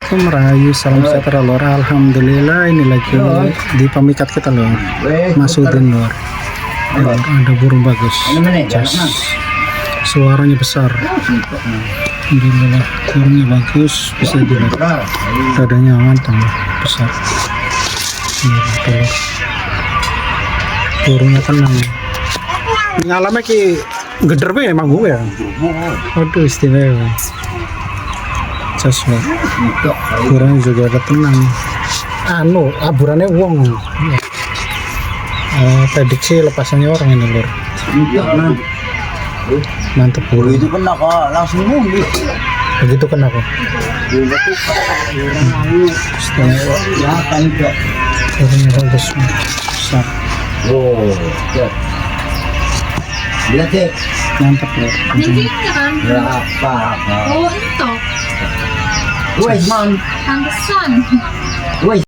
Assalamualaikum Rahayu, salam sejahtera lor. Alhamdulillah ini lagi di pemikat kita lor. Masukin lor. Lor, ada burung bagus. Jas. Suaranya besar. Alhamdulillah burungnya bagus, bisa dilihat. Dadanya mantap besar. Ini lor. Burungnya tenang. Ngalamnya ki geder be emang gue ya. Waduh istimewa. Jas lor. Burungnya juga ada tenang. Anu aburannya wong. Prediksi lepasannya orang ini lor. Mantap burung. Itu kena kok langsung muli. Begitu kena kok. Istimewa. Ya kan kok. Burungnya bagus. Besar. Oh, cek. Lihat cek. Mantap lor. Nantinya kan? Berapa? Oh, itu. Wes man. Pantesan. Wes.